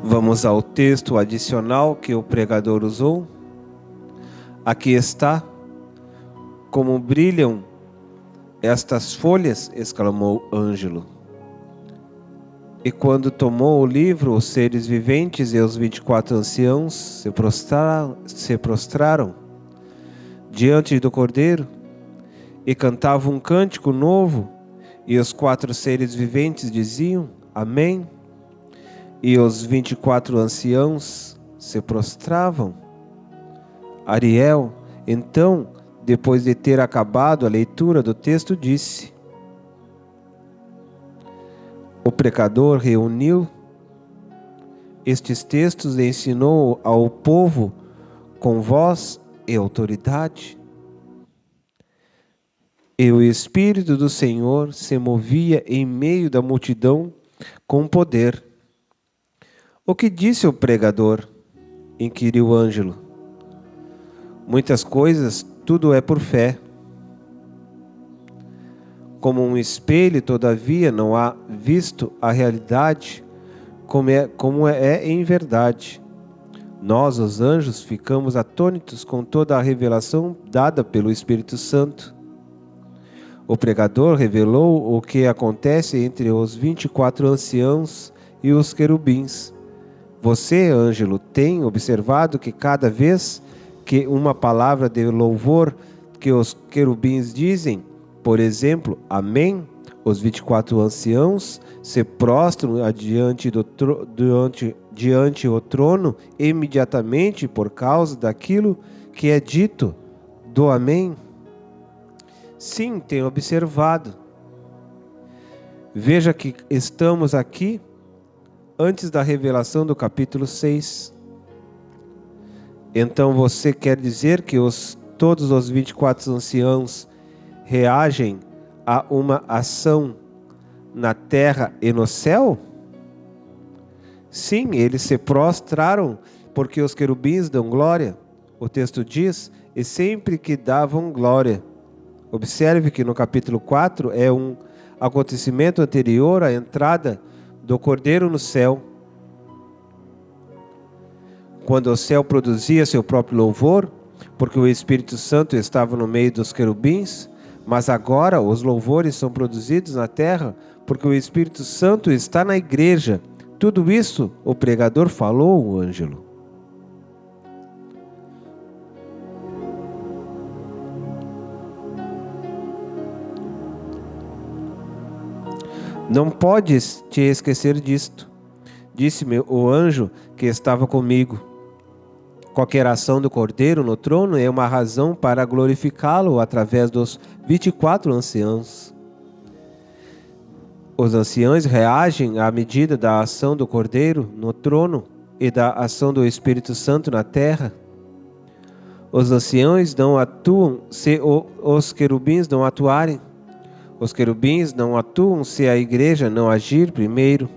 Vamos ao texto adicional que o pregador usou. Aqui está. Como brilham estas folhas, exclamou Ângelo. E quando tomou o livro, os seres viventes e os 24 anciãos se prostraram diante do Cordeiro e cantavam um cântico novo, e os 4 seres viventes diziam: Amém. E os 24 anciãos se prostravam. Ariel, então, depois de ter acabado a leitura do texto, disse: O pregador reuniu estes textos e ensinou ao povo com voz e autoridade. E o Espírito do Senhor se movia em meio da multidão com poder. O que disse o pregador? Inquiriu Ângelo. Muitas coisas, tudo é por fé. Como um espelho, todavia, não há visto a realidade como é em verdade. Nós, os anjos, ficamos atônitos com toda a revelação dada pelo Espírito Santo. O pregador revelou o que acontece entre os 24 anciãos e os querubins. Você, Ângelo, tem observado que cada vez que uma palavra de louvor que os querubins dizem, por exemplo, Amém, os 24 anciãos se prostram diante o trono imediatamente por causa daquilo que é dito do Amém? Sim, tenho observado. Veja que estamos aqui antes da revelação do capítulo 6. Então você quer dizer que todos os 24 anciãos reagem a uma ação na terra e no céu? Sim, eles se prostraram porque os querubins dão glória. O texto diz, e sempre que davam glória. Observe que no capítulo 4 é um acontecimento anterior à entrada do Cordeiro no céu. Quando o céu produzia seu próprio louvor, porque o Espírito Santo estava no meio dos querubins, mas agora os louvores são produzidos na terra, porque o Espírito Santo está na igreja. Tudo isso o pregador falou, Ângelo. Não podes te esquecer disto, disse-me o anjo que estava comigo. Qualquer ação do Cordeiro no trono é uma razão para glorificá-lo através dos 24 anciãos. Os anciãos reagem à medida da ação do Cordeiro no trono e da ação do Espírito Santo na terra. Os anciãos não atuam se os querubins não atuarem. Os querubins não atuam se a igreja não agir primeiro.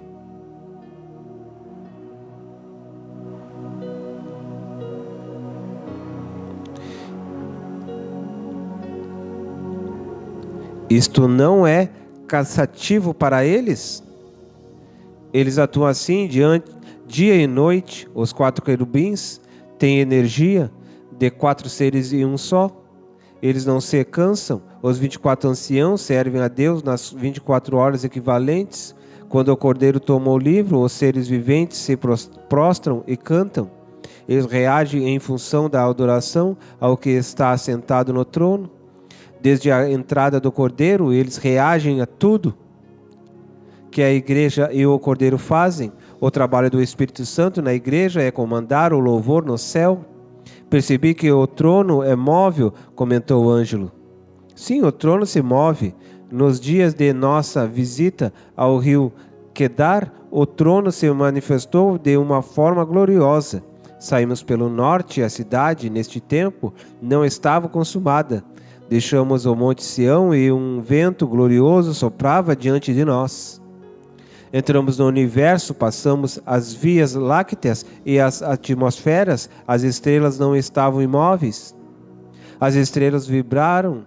Isto não é cansativo para eles? Eles atuam assim dia e noite. Os 4 querubins têm energia de 4 seres em um só. Eles não se cansam. Os 24 anciãos servem a Deus nas 24 horas equivalentes. Quando o Cordeiro toma o livro, os seres viventes se prostram e cantam. Eles reagem em função da adoração ao que está assentado no trono. Desde a entrada do Cordeiro, eles reagem a tudo que a igreja e o Cordeiro fazem. O trabalho do Espírito Santo na igreja é comandar o louvor no céu. Percebi que o trono é móvel, comentou Ângelo. Sim, o trono se move. Nos dias de nossa visita ao rio Quedar, o trono se manifestou de uma forma gloriosa. Saímos pelo norte e a cidade, neste tempo, não estava consumada. Deixamos o Monte Sião e um vento glorioso soprava diante de nós. Entramos no universo, passamos as vias lácteas e as atmosferas, as estrelas não estavam imóveis. As estrelas vibraram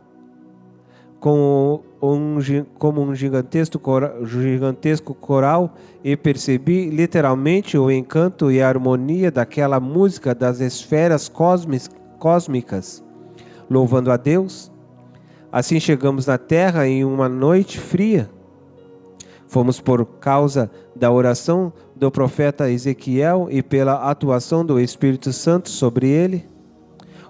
como um gigantesco coral, e percebi literalmente o encanto e a harmonia daquela música das esferas cósmicas, louvando a Deus. Assim chegamos na terra em uma noite fria. Fomos por causa da oração do profeta Ezequiel e pela atuação do Espírito Santo sobre ele.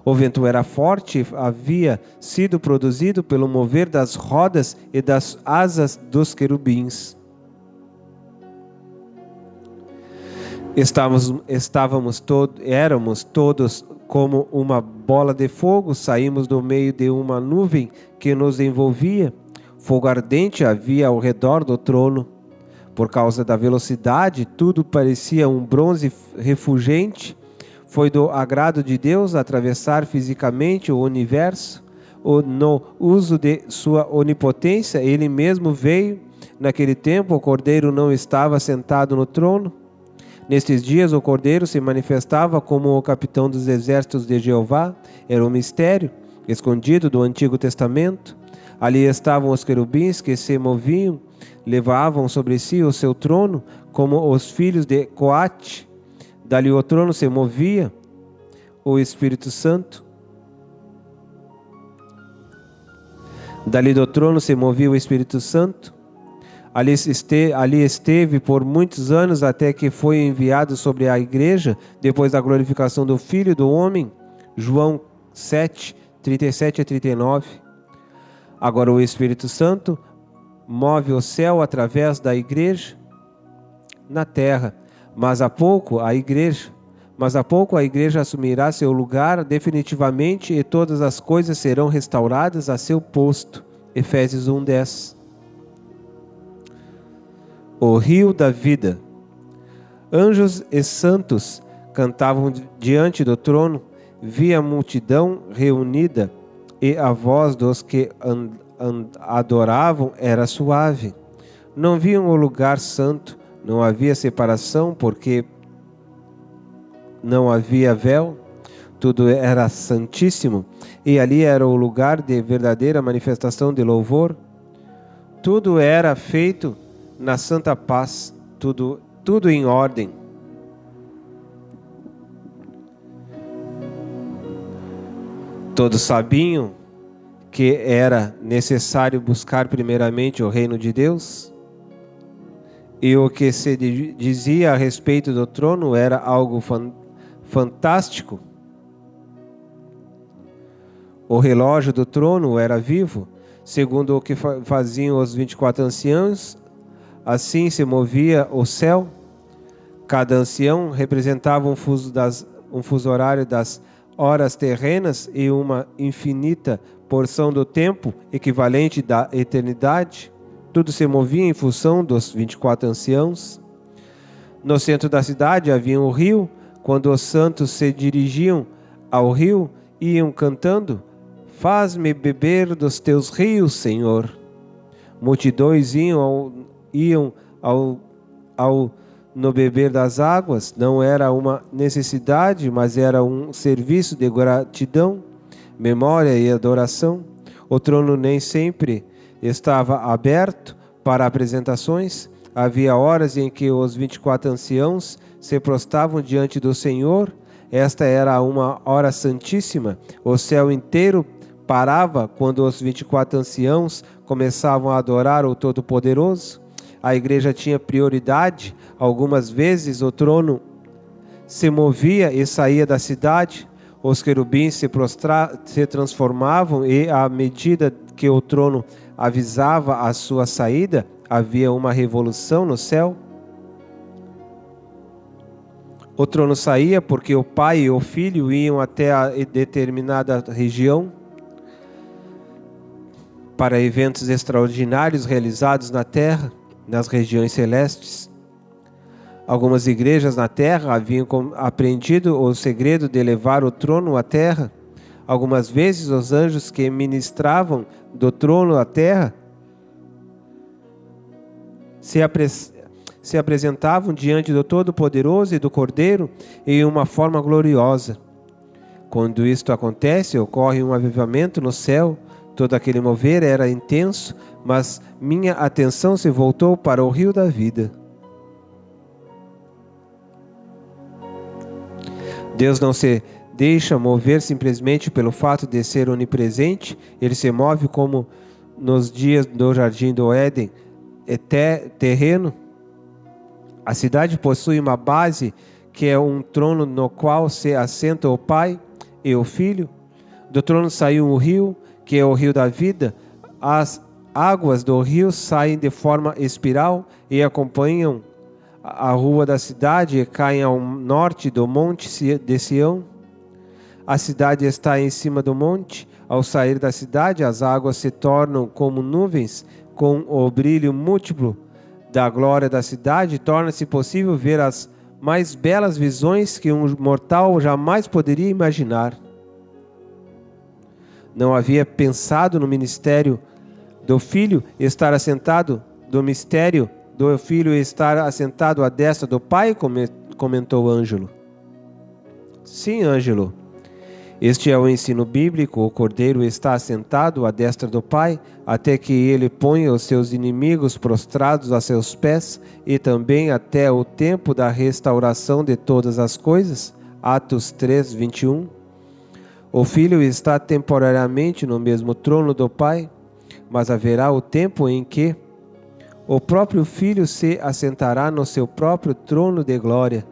O vento era forte e havia sido produzido pelo mover das rodas e das asas dos querubins. Éramos todos como uma bola de fogo, saímos do meio de uma nuvem que nos envolvia. Fogo ardente havia ao redor do trono. Por causa da velocidade, tudo parecia um bronze refulgente. Foi do agrado de Deus atravessar fisicamente o universo. No uso de sua onipotência, ele mesmo veio. Naquele tempo, o Cordeiro não estava sentado no trono. Nestes dias, o Cordeiro se manifestava como o capitão dos exércitos de Jeová. Era um mistério escondido do Antigo Testamento. Ali estavam os querubins que se moviam, levavam sobre si o seu trono, como os filhos de Coate. Dali o trono se movia, o Espírito Santo. Dali do trono se movia o Espírito Santo. Ali esteve por muitos anos até que foi enviado sobre a igreja, depois da glorificação do Filho do Homem. João 7, 37 a 39. Agora o Espírito Santo move o céu através da igreja na terra, mas há pouco a igreja assumirá seu lugar definitivamente e todas as coisas serão restauradas a seu posto. Efésios 1:10. O rio da vida. Anjos e santos cantavam diante do trono, via a multidão reunida e a voz dos que adoravam era suave. Não viam o lugar santo, não havia separação porque não havia véu, tudo era santíssimo e ali era o lugar de verdadeira manifestação de louvor. Tudo era feito na santa paz, tudo em ordem. Todos sabiam que era necessário buscar primeiramente o reino de Deus, e o que se dizia a respeito do trono era algo fantástico. O relógio do trono era vivo, segundo o que faziam os 24 anciãos, assim se movia o céu. Cada ancião representava um fuso horário das horas terrenas e uma infinita porção do tempo equivalente da eternidade. Tudo se movia em função dos 24 anciãos. No centro da cidade havia um rio. Quando os santos se dirigiam ao rio, iam cantando: "Faz-me beber dos teus rios, Senhor." Multidões iam no beber das águas. Não era uma necessidade, mas era um serviço de gratidão, memória e adoração. O trono nem sempre estava aberto para apresentações. Havia horas em que os 24 anciãos se prostravam diante do Senhor. Esta era uma hora santíssima. O céu inteiro parava quando os 24 anciãos começavam a adorar o Todo-Poderoso. A igreja tinha prioridade. Algumas vezes o trono se movia e saía da cidade. Os querubins se transformavam e, à medida que o trono avisava a sua saída, havia uma revolução no céu. O trono saía porque o Pai e o Filho iam até a determinada região para eventos extraordinários realizados na terra, nas regiões celestes. Algumas igrejas na terra haviam aprendido o segredo de levar o trono à terra. Algumas vezes os anjos que ministravam do trono à terra se apresentavam diante do Todo-Poderoso e do Cordeiro em uma forma gloriosa. Quando isto acontece, ocorre um avivamento no céu. Todo aquele mover era intenso, mas minha atenção se voltou para o rio da vida. Deus não se deixa mover simplesmente pelo fato de ser onipresente, ele se move como nos dias do Jardim do Éden, terreno. A cidade possui uma base que é um trono no qual se assenta o Pai e o Filho. Do trono saiu um rio, que é o rio da vida. As águas do rio saem de forma espiral e acompanham a rua da cidade e caem ao norte do monte de Sião. A cidade está em cima do monte. Ao sair da cidade, as águas se tornam como nuvens, com o brilho múltiplo da glória da cidade. Torna-se possível ver as mais belas visões que um mortal jamais poderia imaginar. Não havia pensado no ministério do Filho estar assentado, do mistério do Filho estar assentado à destra do Pai, comentou Ângelo. Sim, Ângelo. Este é o ensino bíblico. O Cordeiro está assentado à destra do Pai, até que ele ponha os seus inimigos prostrados a seus pés, e também até o tempo da restauração de todas as coisas. Atos 3, 21. O Filho está temporariamente no mesmo trono do Pai, mas haverá o tempo em que o próprio Filho se assentará no seu próprio trono de glória.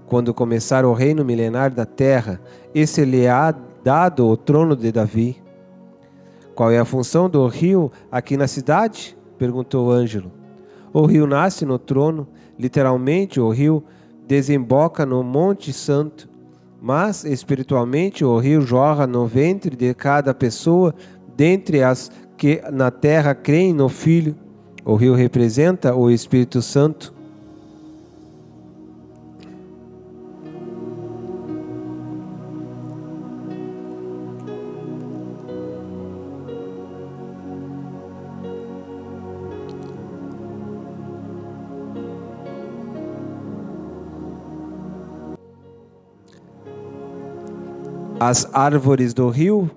Quando começar o reino milenar da terra, esse lhe há dado o trono de Davi. Qual é a função do rio aqui na cidade? Perguntou Ângelo. O rio nasce no trono, literalmente o rio desemboca no Monte Santo, mas espiritualmente o rio jorra no ventre de cada pessoa, dentre as que na terra creem no Filho. O rio representa o Espírito Santo. As árvores do rio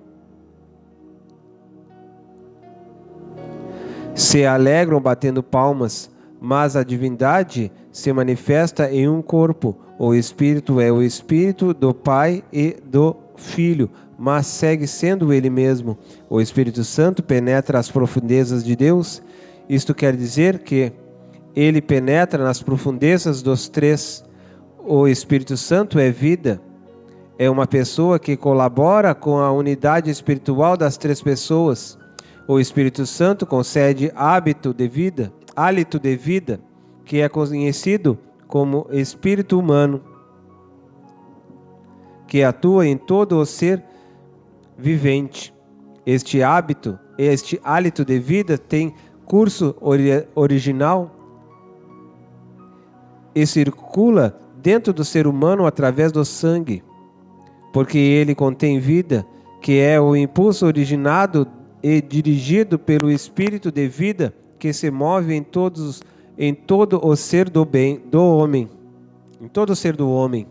se alegram batendo palmas, mas a divindade se manifesta em um corpo. O Espírito é o Espírito do Pai e do Filho, mas segue sendo ele mesmo. O Espírito Santo penetra as profundezas de Deus. Isto quer dizer que ele penetra nas profundezas dos três. O Espírito Santo é vida. É uma pessoa que colabora com a unidade espiritual das três pessoas. O Espírito Santo concede hálito de vida, que é conhecido como Espírito humano, que atua em todo o ser vivente. Este hálito de vida tem curso original e circula dentro do ser humano através do sangue, porque ele contém vida, que é o impulso originado e dirigido pelo Espírito de vida que se move em todo o ser do homem, em todo o ser do homem.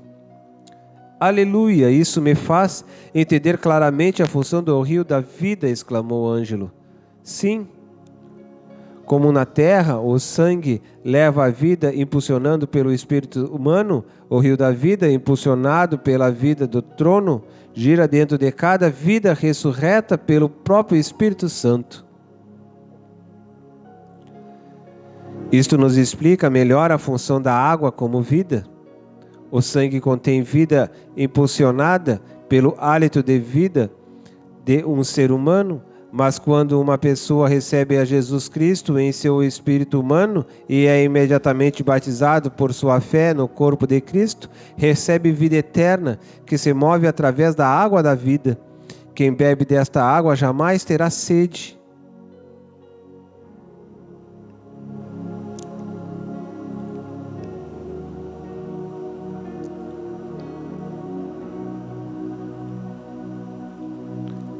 Aleluia! Isso me faz entender claramente a função do rio da vida, exclamou Ângelo. Sim, como na terra o sangue leva a vida impulsionando pelo espírito humano, o rio da vida, impulsionado pela vida do trono, gira dentro de cada vida ressurreta pelo próprio Espírito Santo. Isto nos explica melhor a função da água como vida. O sangue contém vida impulsionada pelo hálito de vida de um ser humano, mas quando uma pessoa recebe a Jesus Cristo em seu espírito humano e é imediatamente batizado por sua fé no corpo de Cristo, recebe vida eterna que se move através da água da vida. Quem bebe desta água jamais terá sede.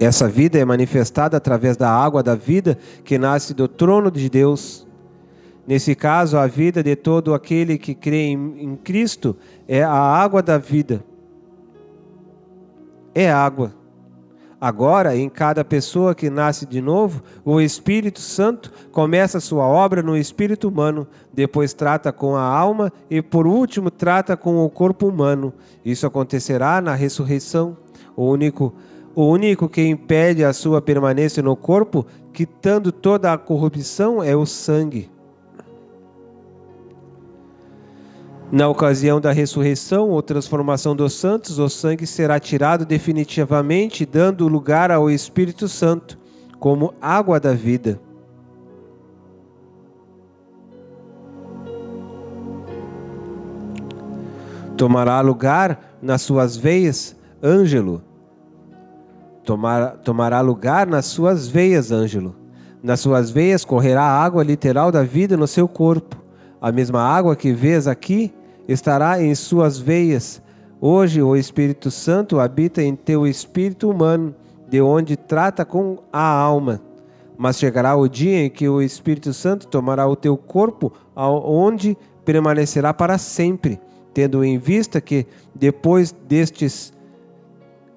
Essa vida é manifestada através da água da vida que nasce do trono de Deus. Nesse caso, a vida de todo aquele que crê em Cristo é a água da vida. É água. Agora, em cada pessoa que nasce de novo, o Espírito Santo começa a sua obra no espírito humano, depois trata com a alma e, por último, trata com o corpo humano. Isso acontecerá na ressurreição. O único que impede a sua permanência no corpo, quitando toda a corrupção, é o sangue. Na ocasião da ressurreição ou transformação dos santos, o sangue será tirado definitivamente, dando lugar ao Espírito Santo, como água da vida. Tomará lugar nas suas veias, Ângelo. Tomará lugar nas suas veias, Ângelo. Nas suas veias correrá a água literal da vida no seu corpo. A mesma água que vês aqui estará em suas veias. Hoje o Espírito Santo habita em teu espírito humano, de onde trata com a alma. Mas chegará o dia em que o Espírito Santo tomará o teu corpo, onde permanecerá para sempre, tendo em vista que, depois destes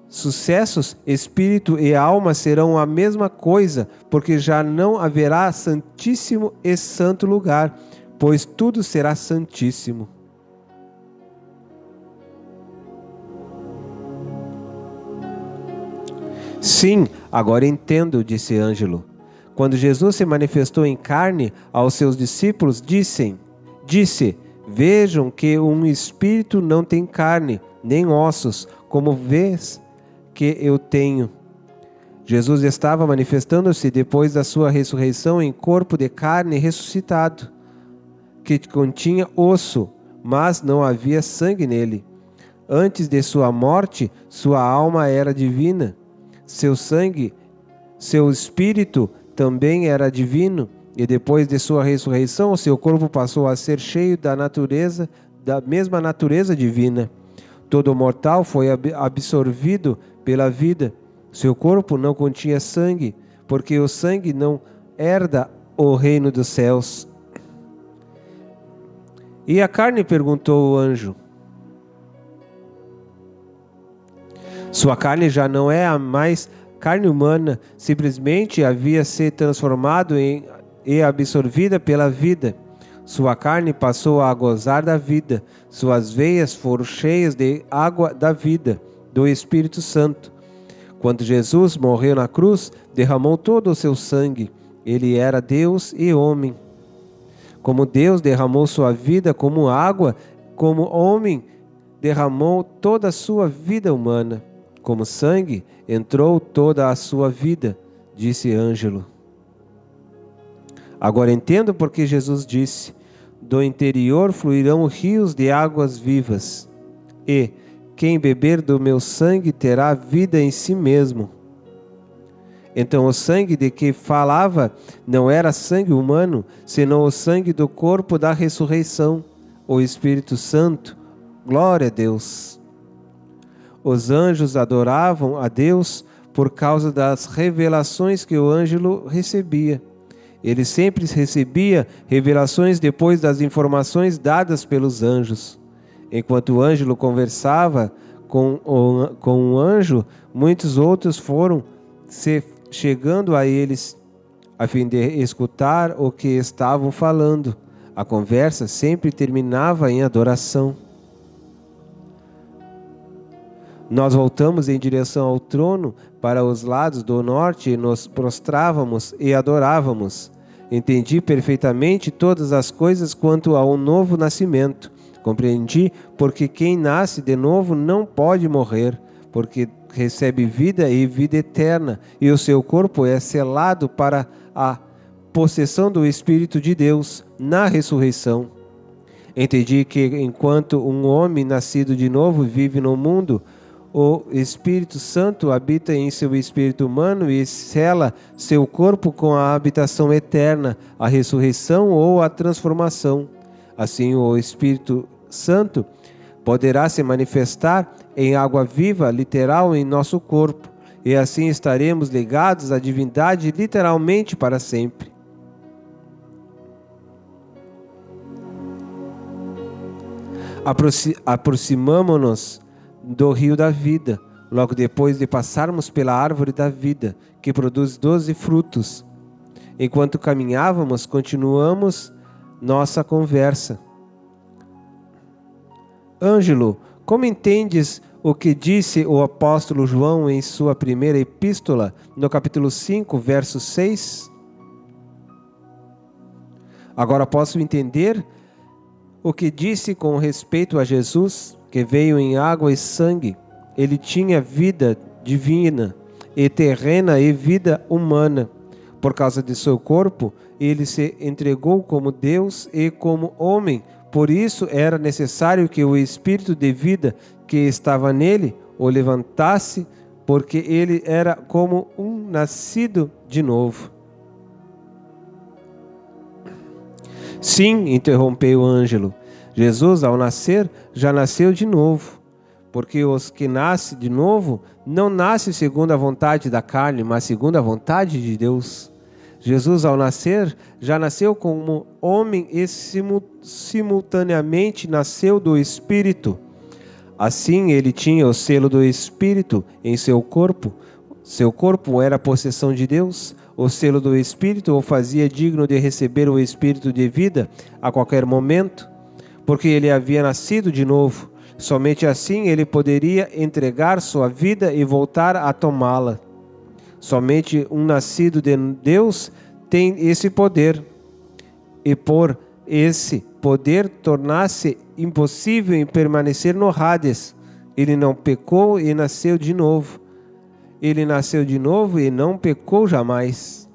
sucessos, espírito e alma serão a mesma coisa, porque já não haverá santíssimo e santo lugar, pois tudo será santíssimo. Sim, agora entendo, disse Ângelo. Quando Jesus se manifestou em carne aos seus discípulos, disse: Vejam que um espírito não tem carne, nem ossos, como vês que eu tenho. Jesus estava manifestando-se depois da sua ressurreição em corpo de carne ressuscitado, que continha osso, mas não havia sangue nele. Antes de sua morte, sua alma era divina. Seu sangue, seu espírito também era divino, e depois de sua ressurreição, seu corpo passou a ser cheio da mesma natureza divina. Todo mortal foi absorvido pela vida. Seu corpo não continha sangue, porque o sangue não herda o reino dos céus. E a carne? Perguntou o anjo. Sua carne já não é a mais carne humana, simplesmente havia se transformado e absorvida pela vida. Sua carne passou a gozar da vida, suas veias foram cheias de água da vida, do Espírito Santo. Quando Jesus morreu na cruz, derramou todo o seu sangue. Ele era Deus e homem. Como Deus derramou sua vida como água, como homem derramou toda a sua vida humana. Como sangue, entrou toda a sua vida, disse Ângelo. Agora entendo porque Jesus disse: do interior fluirão rios de águas vivas, e quem beber do meu sangue terá vida em si mesmo. Então o sangue de que falava não era sangue humano, senão o sangue do corpo da ressurreição, o Espírito Santo. Glória a Deus! Os anjos adoravam a Deus por causa das revelações que o Ângelo recebia. Ele sempre recebia revelações depois das informações dadas pelos anjos. Enquanto o Ângelo conversava com o anjo, muitos outros foram chegando a eles a fim de escutar o que estavam falando. A conversa sempre terminava em adoração. Nós voltamos em direção ao trono para os lados do norte e nos prostrávamos e adorávamos. Entendi perfeitamente todas as coisas quanto ao novo nascimento. Compreendi porque quem nasce de novo não pode morrer, porque recebe vida e vida eterna, e o seu corpo é selado para a possessão do Espírito de Deus na ressurreição. Entendi que enquanto um homem nascido de novo vive no mundo, o Espírito Santo habita em seu espírito humano e sela seu corpo com a habitação eterna, a ressurreição ou a transformação. Assim, o Espírito Santo poderá se manifestar em água viva, literal, em nosso corpo, e assim estaremos ligados à divindade literalmente para sempre. Aproximamo-nos do rio da vida, logo depois de passarmos pela árvore da vida, que produz 12 frutos. Enquanto caminhávamos, continuamos nossa conversa. Ângelo, como entendes o que disse o apóstolo João em sua primeira epístola, no capítulo 5, verso 6? Agora posso entender o que disse com respeito a Jesus, que veio em água e sangue. Ele tinha vida divina e terrena e vida humana. Por causa de seu corpo, ele se entregou como Deus e como homem. Por isso era necessário que o espírito de vida que estava nele o levantasse, porque ele era como um nascido de novo. Sim, interrompeu Ângelo. Jesus, ao nascer, já nasceu de novo. Porque os que nascem de novo não nascem segundo a vontade da carne, mas segundo a vontade de Deus. Jesus, ao nascer, já nasceu como homem e simultaneamente nasceu do Espírito. Assim, ele tinha o selo do Espírito em seu corpo. Seu corpo era a possessão de Deus. O selo do Espírito o fazia digno de receber o Espírito de vida a qualquer momento, porque ele havia nascido de novo. Somente assim ele poderia entregar sua vida e voltar a tomá-la. Somente um nascido de Deus tem esse poder. E por esse poder tornar-se impossível em permanecer no Hades. Ele não pecou e nasceu de novo. Ele nasceu de novo e não pecou jamais.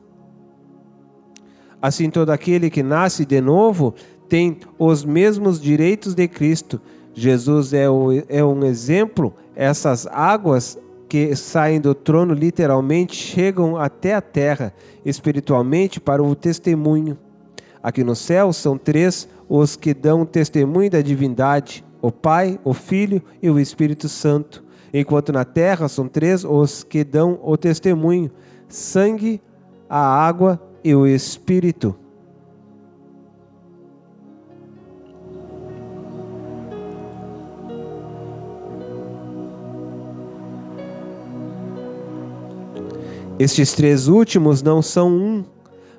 Assim, todo aquele que nasce de novo tem os mesmos direitos de Cristo. Jesus é um exemplo. Essas águas que saem do trono literalmente chegam até a terra, espiritualmente para o testemunho. Aqui no céu são 3 os que dão testemunho da divindade: o Pai, o Filho e o Espírito Santo. Enquanto na terra são 3 os que dão o testemunho: sangue, a água e o Espírito. Estes 3 últimos não são um,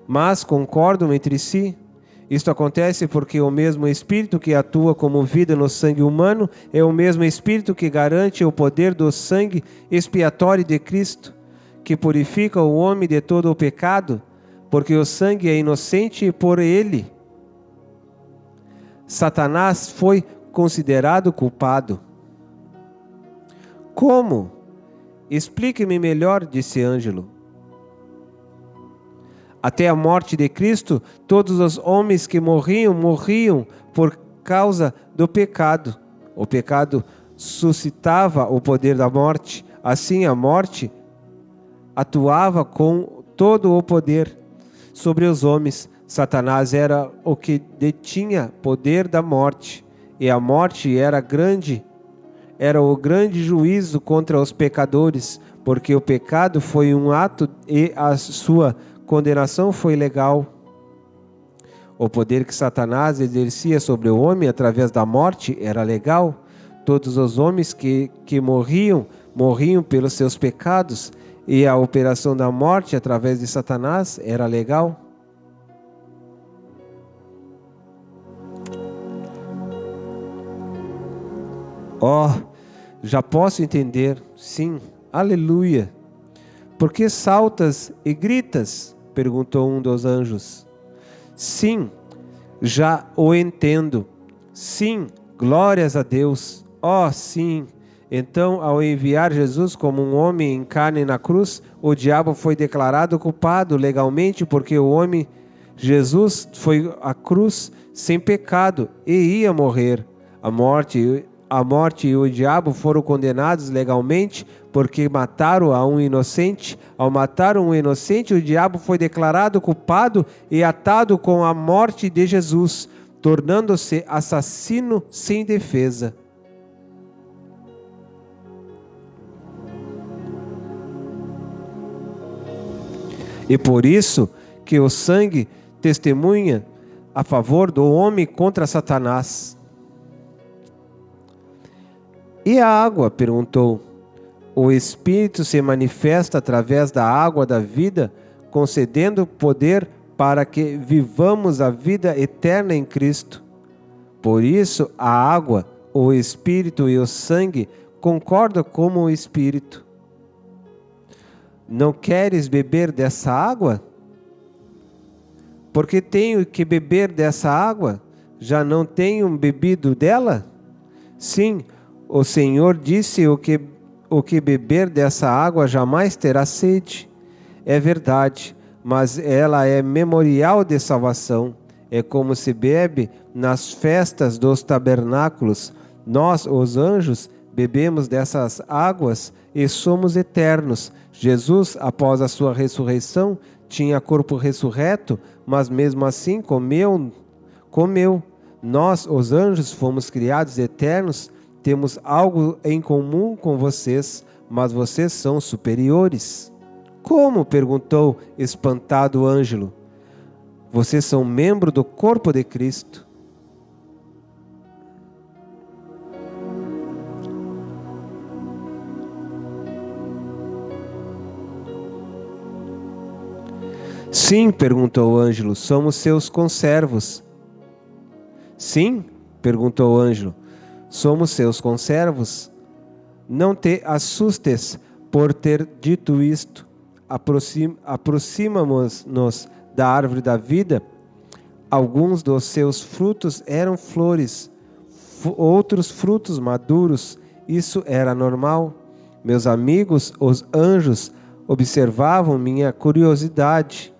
mas concordam entre si. Isto acontece porque o mesmo Espírito que atua como vida no sangue humano é o mesmo Espírito que garante o poder do sangue expiatório de Cristo, que purifica o homem de todo o pecado, porque o sangue é inocente e por ele Satanás foi considerado culpado. Como? Explique-me melhor, disse Ângelo. Até a morte de Cristo, todos os homens que morriam por causa do pecado. O pecado suscitava o poder da morte. Assim, a morte atuava com todo o poder sobre os homens. Satanás era o que detinha poder da morte. E a morte era o grande juízo contra os pecadores, porque o pecado foi um ato e a sua condenação foi legal. O poder que Satanás exercia sobre o homem através da morte era legal. Todos os homens que morriam pelos seus pecados, e a operação da morte através de Satanás era legal. Já posso entender, sim, aleluia. Por que saltas e gritas? Perguntou um dos anjos. Sim, já o entendo. Sim, glórias a Deus. Sim. Então, ao enviar Jesus como um homem em carne na cruz, o diabo foi declarado culpado legalmente, porque o homem Jesus foi à cruz sem pecado e ia morrer. A morte e o diabo foram condenados legalmente porque mataram a um inocente. Ao matar um inocente, o diabo foi declarado culpado e atado com a morte de Jesus, tornando-se assassino sem defesa. E por isso que o sangue testemunha a favor do homem contra Satanás. E a água? Perguntou. O Espírito se manifesta através da água da vida, concedendo poder para que vivamos a vida eterna em Cristo. Por isso, a água, o Espírito e o sangue concordam como o Espírito. Não queres beber dessa água? Porque tenho que beber dessa água? Já não tenho bebido dela? Sim, o Senhor disse: o que beber dessa água jamais terá sede. É verdade, mas ela é memorial de salvação. É como se bebe nas festas dos tabernáculos. Nós, os anjos, bebemos dessas águas e somos eternos. Jesus, após a sua ressurreição, tinha corpo ressurreto, mas mesmo assim comeu. Nós, os anjos, fomos criados eternos, temos algo em comum com vocês, mas vocês são superiores. Como? Perguntou espantado o Ângelo. Vocês são membro do corpo de Cristo. Sim, perguntou o Ângelo, somos seus conservos. Sim, perguntou o Ângelo, somos seus conservos. Não te assustes por ter dito isto. Aproximamos-nos da árvore da vida. Alguns dos seus frutos eram flores, outros frutos maduros. Isso era normal. Meus amigos, os anjos, observavam minha curiosidade.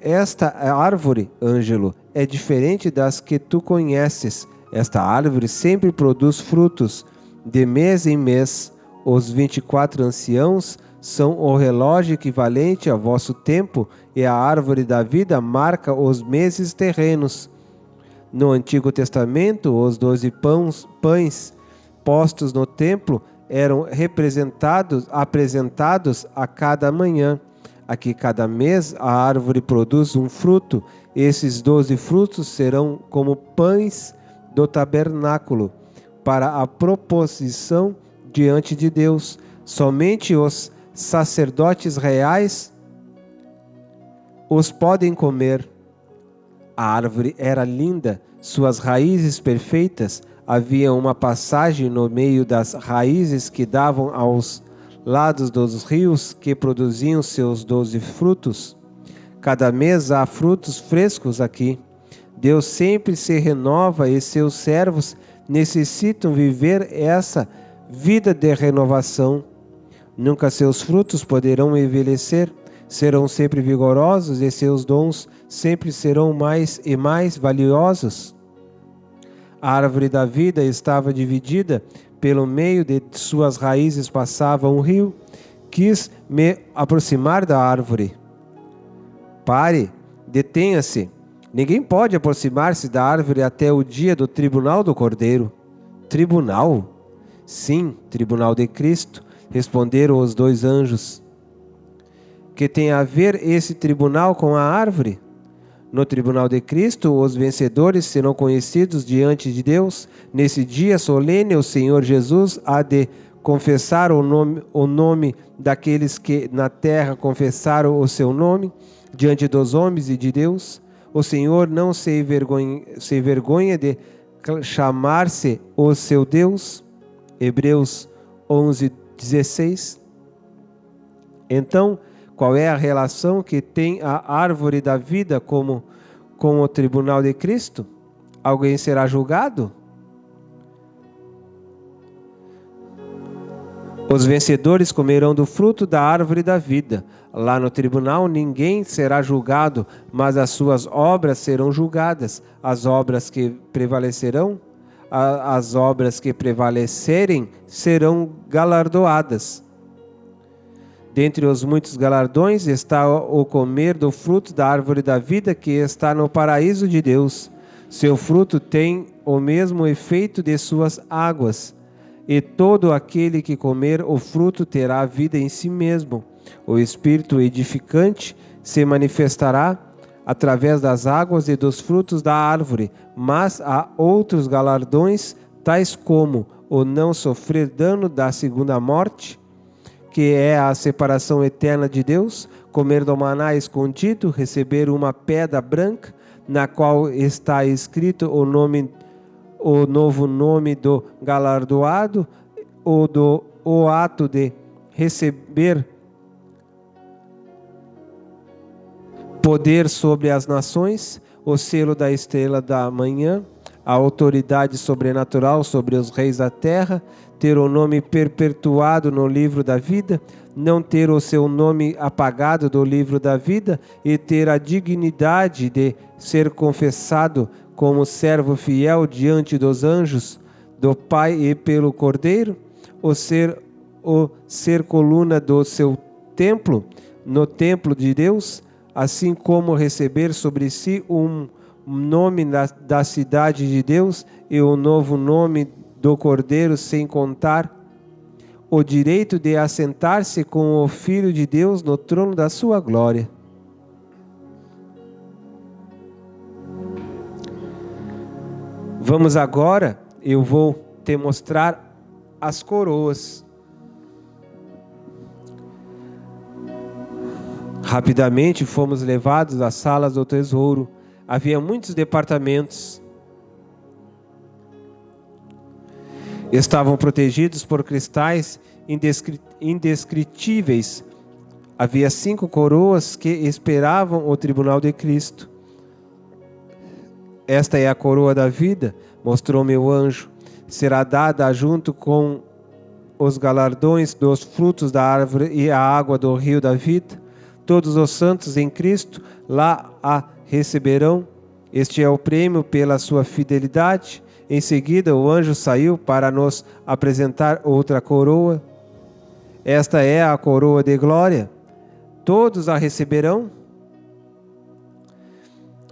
Esta árvore, Ângelo, é diferente das que tu conheces. Esta árvore sempre produz frutos, de mês em mês. Os 24 anciãos são o relógio equivalente a vosso tempo, e a árvore da vida marca os meses terrenos. No Antigo Testamento, os 12 pães postos no templo eram apresentados a cada manhã. Aqui cada mês a árvore produz um fruto. Esses 12 frutos serão como pães do tabernáculo, para a proposição diante de Deus. Somente os sacerdotes reais os podem comer. A árvore era linda, suas raízes perfeitas. Havia uma passagem no meio das raízes que davam aos lados dos rios que produziam seus 12 frutos. Cada mês há frutos frescos aqui. Deus sempre se renova e seus servos necessitam viver essa vida de renovação. Nunca seus frutos poderão envelhecer, serão sempre vigorosos e seus dons sempre serão mais e mais valiosos. A árvore da vida estava dividida, pelo meio de suas raízes passava um rio. Quis me aproximar da árvore. Pare, detenha-se. Ninguém pode aproximar-se da árvore até o dia do tribunal do Cordeiro. Tribunal? Sim, tribunal de Cristo, responderam os 2 anjos. Que tem a ver esse tribunal com a árvore? No tribunal de Cristo, os vencedores serão conhecidos diante de Deus. Nesse dia solene, o Senhor Jesus há de confessar o nome daqueles que na terra confessaram o seu nome, diante dos homens e de Deus. O Senhor não se envergonha de chamar-se o seu Deus. Hebreus 11:16. Então, qual é a relação que tem a árvore da vida com o tribunal de Cristo? Alguém será julgado? Os vencedores comerão do fruto da árvore da vida. Lá no tribunal ninguém será julgado, mas as suas obras serão julgadas. As obras que prevalecerão, as obras que prevalecerem serão galardoadas. Dentre os muitos galardões está o comer do fruto da árvore da vida que está no paraíso de Deus. Seu fruto tem o mesmo efeito de suas águas, e todo aquele que comer o fruto terá vida em si mesmo. O Espírito edificante se manifestará através das águas e dos frutos da árvore, mas há outros galardões, tais como ou não sofrer dano da segunda morte, que é a separação eterna de Deus, comer do maná escondido, receber uma pedra branca, na qual está escrito o novo nome do galardoado, o ato de receber poder sobre as nações, o selo da estrela da manhã, a autoridade sobrenatural sobre os reis da terra, ter o nome perpetuado no livro da vida, não ter o seu nome apagado do livro da vida e ter a dignidade de ser confessado como servo fiel diante dos anjos, do Pai e pelo Cordeiro, o ser coluna do seu templo, no templo de Deus, assim como receber sobre si um nome da cidade de Deus e o novo nome do Cordeiro, sem contar o direito de assentar-se com o Filho de Deus no trono da sua glória. Vamos agora, eu vou te mostrar as coroas. Rapidamente fomos levados às salas do tesouro. Havia muitos departamentos. Estavam protegidos por cristais indescritíveis. Havia 5 coroas que esperavam o tribunal de Cristo. Esta é a coroa da vida, mostrou meu anjo. Será dada junto com os galardões dos frutos da árvore e a água do rio da vida. Todos os santos em Cristo lá a receberão. Este é o prêmio pela sua fidelidade. Em seguida, o anjo saiu para nos apresentar outra coroa. Esta é a coroa de glória. Todos a receberão?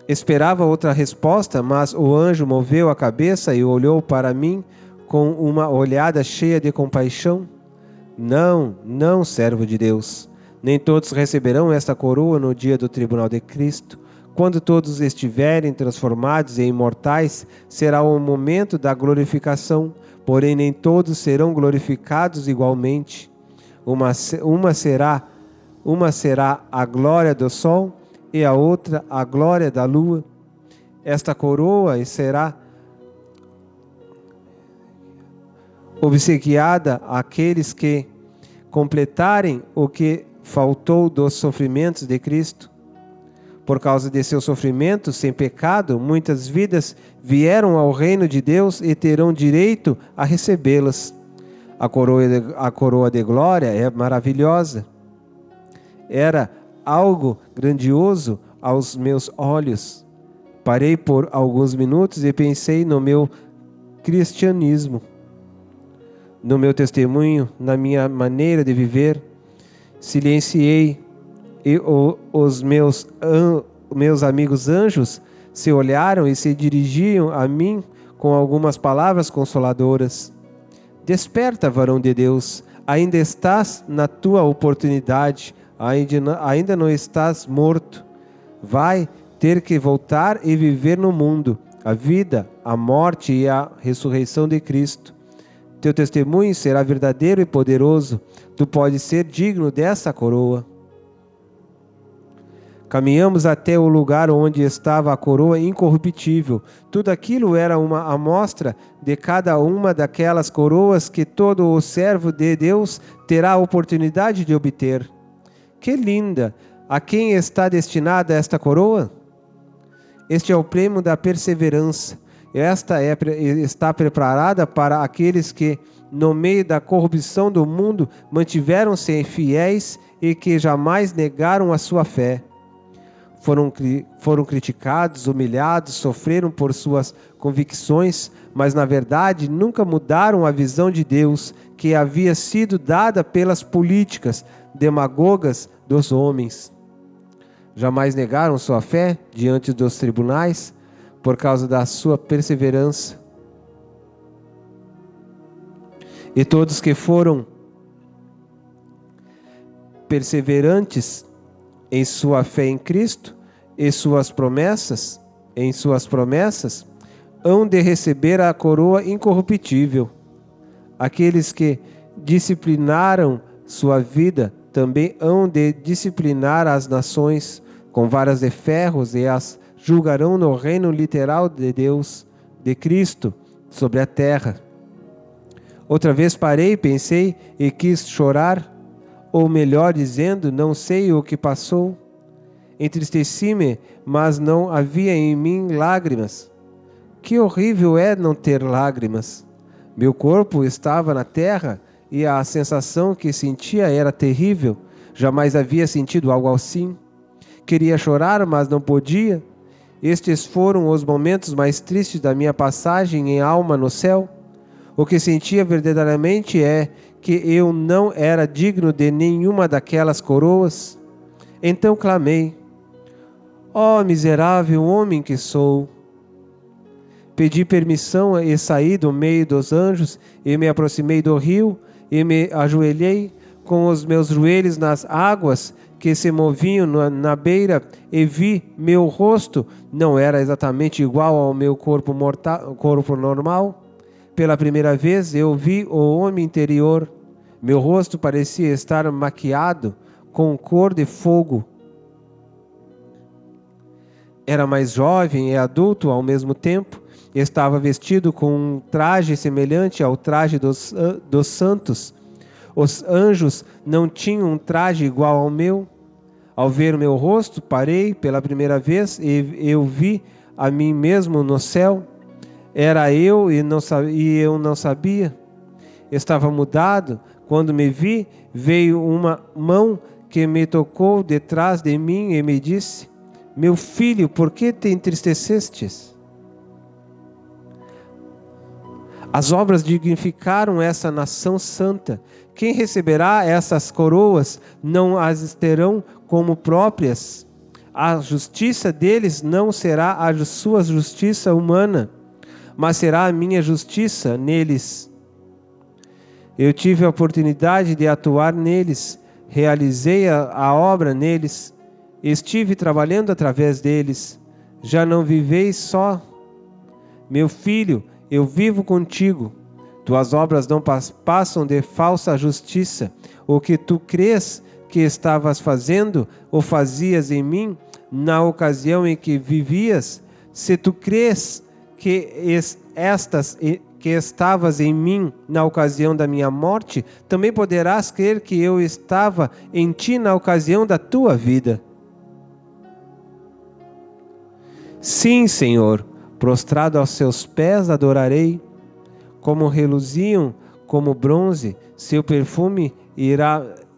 Esperava outra resposta, mas o anjo moveu a cabeça e olhou para mim com uma olhada cheia de compaixão. Não, não, servo de Deus. Nem todos receberão esta coroa no dia do tribunal de Cristo. Quando todos estiverem transformados em imortais, será o momento da glorificação, porém nem todos serão glorificados igualmente. Uma será a glória do sol e a outra a glória da lua. Esta coroa será obsequiada àqueles que completarem o que faltou dos sofrimentos de Cristo. Por causa de seu sofrimento sem pecado, muitas vidas vieram ao reino de Deus e terão direito a recebê-las. A coroa de glória é maravilhosa. Era algo grandioso aos meus olhos. Parei por alguns minutos e pensei no meu cristianismo, no meu testemunho, na minha maneira de viver. Silenciei e os meus amigos anjos se olharam e se dirigiam a mim com algumas palavras consoladoras. Desperta, varão de Deus, ainda estás na tua oportunidade, ainda não estás morto. Vai ter que voltar e viver no mundo, a vida, a morte e a ressurreição de Cristo. Teu testemunho será verdadeiro e poderoso. Tu podes ser digno dessa coroa. Caminhamos até o lugar onde estava a coroa incorruptível. Tudo aquilo era uma amostra de cada uma daquelas coroas que todo o servo de Deus terá a oportunidade de obter. Que linda! A quem está destinada esta coroa? Este é o prêmio da perseverança. Esta está preparada para aqueles que, no meio da corrupção do mundo, mantiveram-se fiéis e que jamais negaram a sua fé. Foram criticados, humilhados, sofreram por suas convicções, mas na verdade nunca mudaram a visão de Deus que havia sido dada pelas políticas demagogas dos homens. Jamais negaram sua fé diante dos tribunais por causa da sua perseverança. E todos que foram perseverantes em sua fé em Cristo e em suas promessas, hão de receber a coroa incorruptível. Aqueles que disciplinaram sua vida também hão de disciplinar as nações com varas de ferros e as julgarão no reino literal de Deus, de Cristo, sobre a terra. Outra vez parei, pensei e quis chorar, ou melhor dizendo, não sei o que passou. Entristeci-me, mas não havia em mim lágrimas. Que horrível é não ter lágrimas! Meu corpo estava na terra e a sensação que sentia era terrível. Jamais havia sentido algo assim. Queria chorar, mas não podia. Estes foram os momentos mais tristes da minha passagem em alma no céu. O que sentia verdadeiramente é que eu não era digno de nenhuma daquelas coroas. Então clamei: ó miserável homem que sou! Pedi permissão e saí do meio dos anjos e me aproximei do rio e me ajoelhei com os meus joelhos nas águas que se moviam na beira e vi meu rosto. Não era exatamente igual ao meu corpo normal. Pela primeira vez eu vi o homem interior. Meu rosto parecia estar maquiado com cor de fogo. Era mais jovem e adulto ao mesmo tempo. Estava vestido com um traje semelhante ao traje dos santos. Os anjos não tinham um traje igual ao meu. Ao ver o meu rosto, parei pela primeira vez e eu vi a mim mesmo no céu. Era eu e eu não sabia. Estava mudado. Quando me vi, veio uma mão que me tocou detrás de mim e me disse: meu filho, por que te entristecestes? As obras dignificaram essa nação santa. Quem receberá essas coroas não as terão como próprias. A justiça deles não será a sua justiça humana, mas será a minha justiça neles. Eu tive a oportunidade de atuar neles, realizei a obra neles, estive trabalhando através deles. Já não viveis só. Meu filho, eu vivo contigo. Tuas obras não passam de falsa justiça. O que tu crês que estavas fazendo, ou fazias em mim, na ocasião em que vivias, se tu crês que estavas em mim na ocasião da minha morte, também poderás crer que eu estava em ti na ocasião da tua vida. Sim, Senhor, prostrado aos seus pés adorarei. Como reluziam como bronze, seu perfume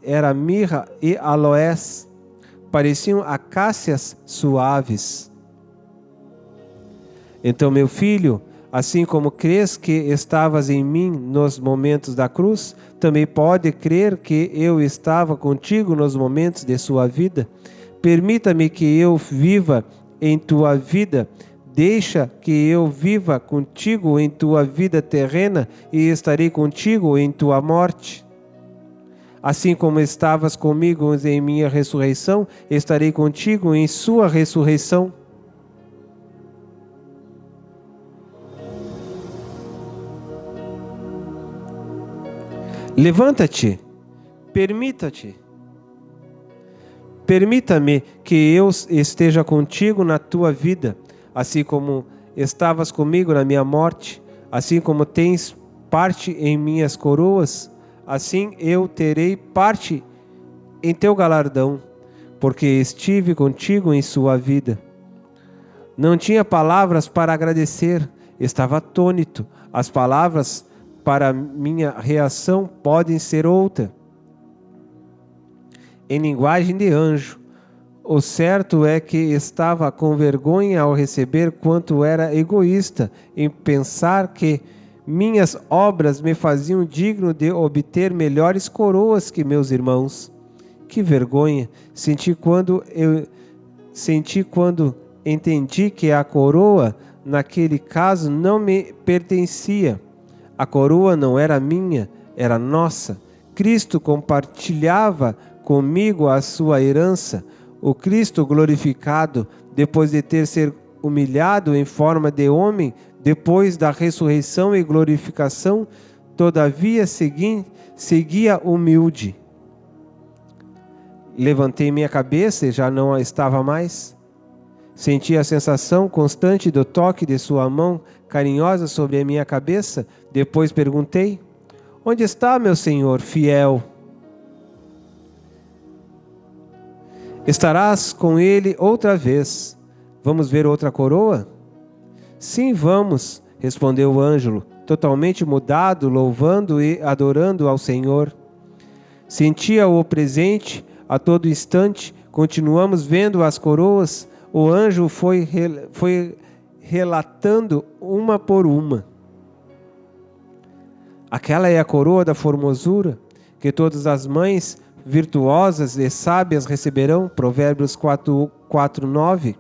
era mirra e aloés, pareciam acácias suaves. Então, meu filho, assim como crês que estavas em mim nos momentos da cruz, também pode crer que eu estava contigo nos momentos de sua vida. Permita-me que eu viva em tua vida. Deixa que eu viva contigo em tua vida terrena e estarei contigo em tua morte. Assim como estavas comigo em minha ressurreição, estarei contigo em sua ressurreição. Levanta-te, permita-me que eu esteja contigo na tua vida, assim como estavas comigo na minha morte, assim como tens parte em minhas coroas, assim eu terei parte em teu galardão, porque estive contigo em sua vida. Não tinha palavras para agradecer, estava atônito. As palavras para minha reação podem ser outra. Em linguagem de anjo, o certo é que estava com vergonha ao receber quanto era egoísta em pensar que minhas obras me faziam digno de obter melhores coroas que meus irmãos. Que vergonha senti quando entendi que a coroa, naquele caso, não me pertencia. A coroa não era minha, era nossa. Cristo compartilhava comigo a sua herança. O Cristo glorificado, depois de ter sido humilhado em forma de homem, depois da ressurreição e glorificação, todavia seguia humilde. Levantei minha cabeça e já não a estava mais. Senti a sensação constante do toque de sua mão carinhosa sobre a minha cabeça. Depois perguntei: onde está meu senhor fiel? Estarás com ele outra vez. Vamos ver outra coroa? Sim, vamos, respondeu o Ângelo, totalmente mudado, louvando e adorando ao Senhor. Sentia-o presente a todo instante. Continuamos vendo as coroas. O anjo foi relatando uma por uma. Aquela é a coroa da formosura que todas as mães virtuosas e sábias receberão, Provérbios 4:9.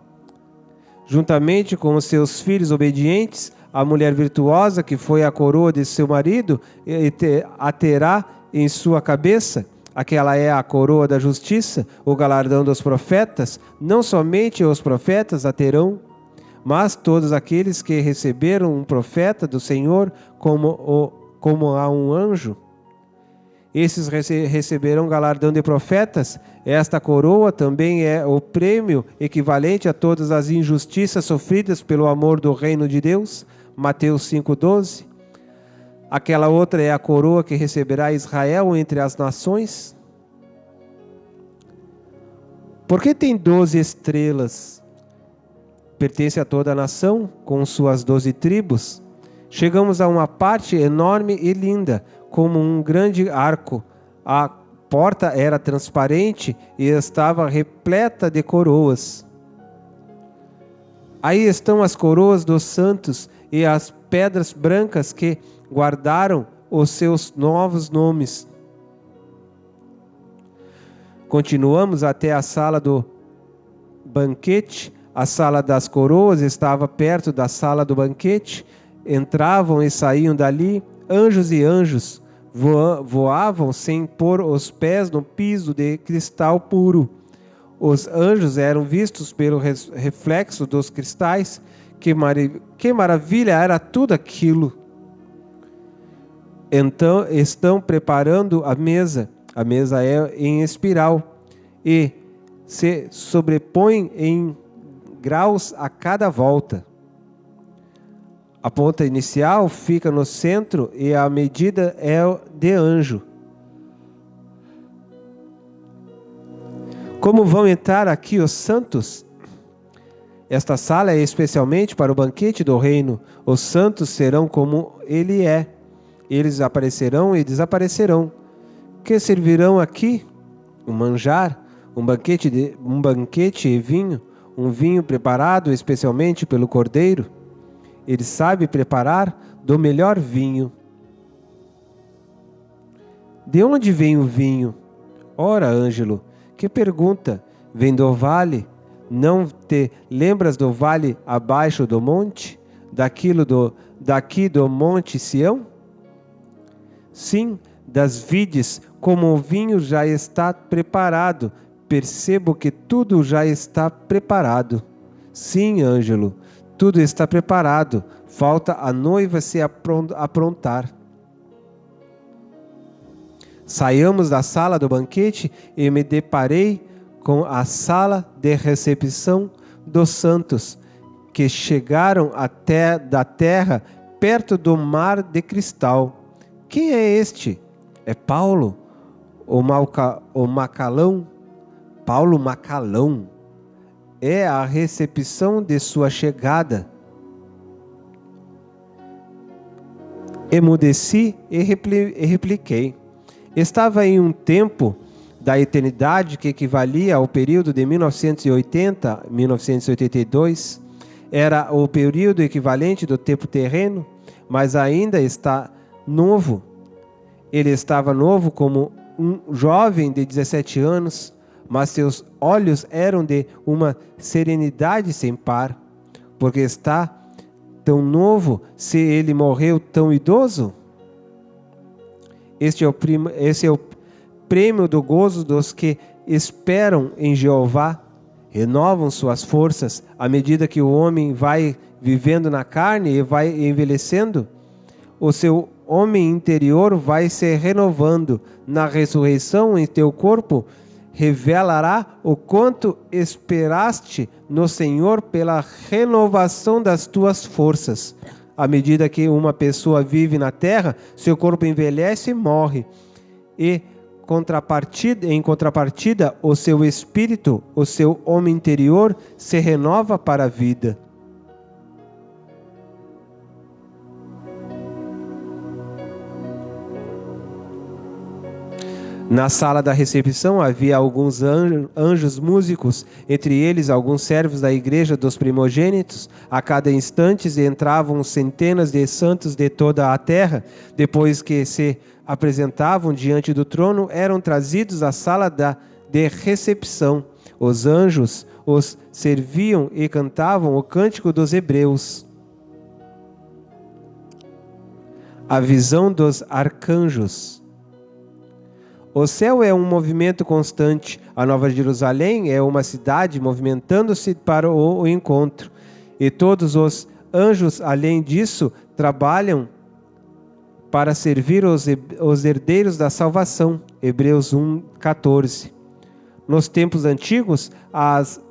Juntamente com os seus filhos obedientes, a mulher virtuosa, que foi a coroa de seu marido, a terá em sua cabeça. Aquela é a coroa da justiça, o galardão dos profetas. Não somente os profetas a terão, mas todos aqueles que receberam um profeta do Senhor como a um anjo. Esses receberão galardão de profetas. Esta coroa também é o prêmio equivalente a todas as injustiças sofridas pelo amor do reino de Deus. Mateus 5:12. Aquela outra é a coroa que receberá Israel entre as nações. Porque tem 12 estrelas? Pertence a toda a nação, com suas 12 tribos. Chegamos a uma parte enorme e linda, como um grande arco. A porta era transparente e estava repleta de coroas. Aí estão as coroas dos santos e as pedras brancas que guardaram os seus novos nomes. Continuamos até a sala do banquete. A sala das coroas estava perto da sala do banquete. Entravam e saíam dali anjos e anjos. Voavam sem pôr os pés no piso de cristal puro. Os anjos eram vistos pelo reflexo dos cristais. Que maravilha era tudo aquilo! Então estão preparando a mesa. A mesa é em espiral e se sobrepõe em graus a cada volta. A ponta inicial fica no centro e a medida é de anjo. Como vão entrar aqui os santos? Esta sala é especialmente para o banquete do reino. Os santos serão como ele é. Eles aparecerão e desaparecerão. Que servirão aqui? Um manjar, um banquete e vinho, um vinho preparado especialmente pelo Cordeiro. Ele sabe preparar do melhor vinho. De onde vem o vinho? Ora, Ângelo, que pergunta! Vem do vale? Não te lembras do vale abaixo do monte? Daqui do monte Sião? Sim, das vides, como o vinho já está preparado. Percebo que tudo já está preparado. Sim, Ângelo, tudo está preparado. Falta a noiva se aprontar. Saímos da sala do banquete e me deparei com a sala de recepção dos santos, que chegaram até da terra, perto do mar de cristal. Quem é este? É Paulo, o Macalão? Paulo Macalão. É a recepção de sua chegada. Emudeci e repliquei. Estava em um tempo da eternidade que equivalia ao período de 1980 a 1982. Era o período equivalente do tempo terreno, mas ainda está novo. Ele estava novo como um jovem de 17 anos, mas seus olhos eram de uma serenidade sem par. Porque está tão novo se ele morreu tão idoso? Esse é o prêmio do gozo dos que esperam em Jeová, renovam suas forças à medida que o homem vai vivendo na carne e vai envelhecendo. O seu homem interior vai se renovando na ressurreição em teu corpo, revelará o quanto esperaste no Senhor pela renovação das tuas forças. À medida que uma pessoa vive na terra, seu corpo envelhece e morre. E em contrapartida, o seu espírito, o seu homem interior, se renova para a vida. Na sala da recepção havia alguns anjos músicos, entre eles alguns servos da igreja dos primogênitos. A cada instante entravam centenas de santos de toda a terra. Depois que se apresentavam diante do trono, eram trazidos à sala de recepção. Os anjos os serviam e cantavam o cântico dos hebreus. A visão dos arcanjos. O céu é um movimento constante. A Nova Jerusalém é uma cidade movimentando-se para o encontro. E todos os anjos, além disso, trabalham para servir os herdeiros da salvação. Hebreus 1:14. Nos tempos antigos,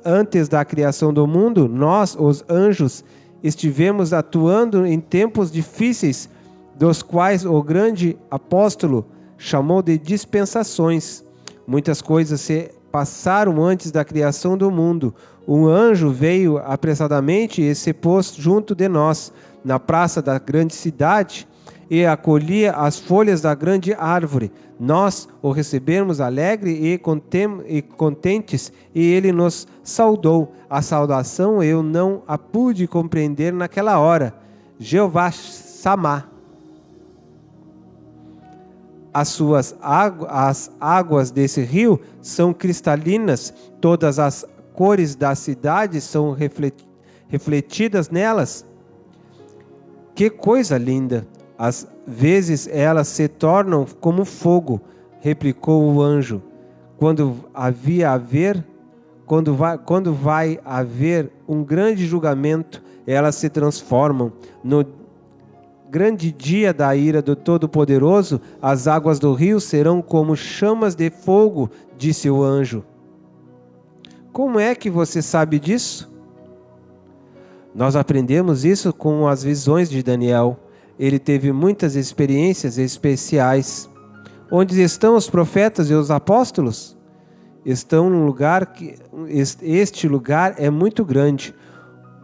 antes da criação do mundo, nós, os anjos, estivemos atuando em tempos difíceis, dos quais o grande apóstolo chamou de dispensações. Muitas coisas se passaram antes da criação do mundo. Um anjo veio apressadamente e se pôs junto de nós, na praça da grande cidade, e acolhia as folhas da grande árvore. Nós o recebemos alegre e contentes, e ele nos saudou. A saudação eu não a pude compreender naquela hora. Jeová Samá. As águas desse rio são cristalinas, todas as cores da cidade são refletidas nelas. Que coisa linda! Às vezes elas se tornam como fogo, replicou o anjo. Quando vai haver um grande julgamento, elas se transformam. No grande dia da ira do Todo-Poderoso, as águas do rio serão como chamas de fogo, disse o anjo. Como é que você sabe disso? Nós aprendemos isso com as visões de Daniel. Ele teve muitas experiências especiais. Onde estão os profetas e os apóstolos? Estão num lugar este lugar é muito grande.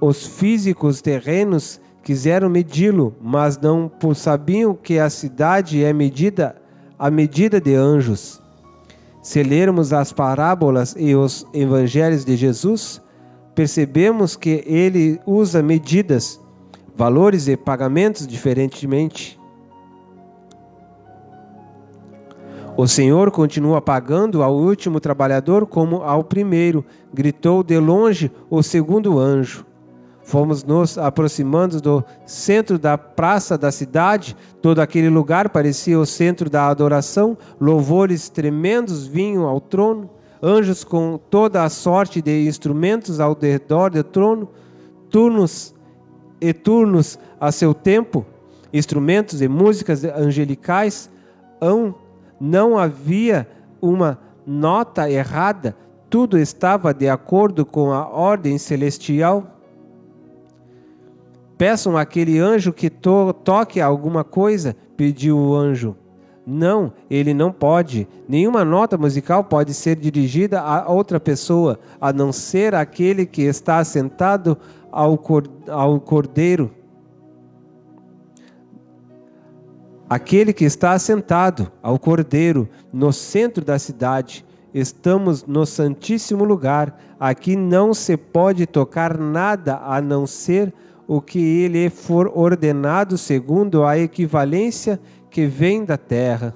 Os físicos terrenos quiseram medi-lo, mas não sabiam que a cidade é medida à medida de anjos. Se lermos as parábolas e os evangelhos de Jesus, percebemos que ele usa medidas, valores e pagamentos diferentemente. O Senhor continua pagando ao último trabalhador como ao primeiro, gritou de longe o segundo anjo. Fomos nos aproximando do centro da praça da cidade. Todo aquele lugar parecia o centro da adoração. Louvores tremendos vinham ao trono. Anjos com toda a sorte de instrumentos ao redor do trono. Turnos a seu tempo. Instrumentos e músicas angelicais. Não havia uma nota errada. Tudo estava de acordo com a ordem celestial. Peçam àquele anjo que toque alguma coisa, pediu o anjo. Não, ele não pode. Nenhuma nota musical pode ser dirigida a outra pessoa, a não ser aquele que está sentado ao cordeiro. Aquele que está assentado ao cordeiro, no centro da cidade. Estamos no santíssimo lugar. Aqui não se pode tocar nada a não ser o que ele for ordenado segundo a equivalência que vem da terra.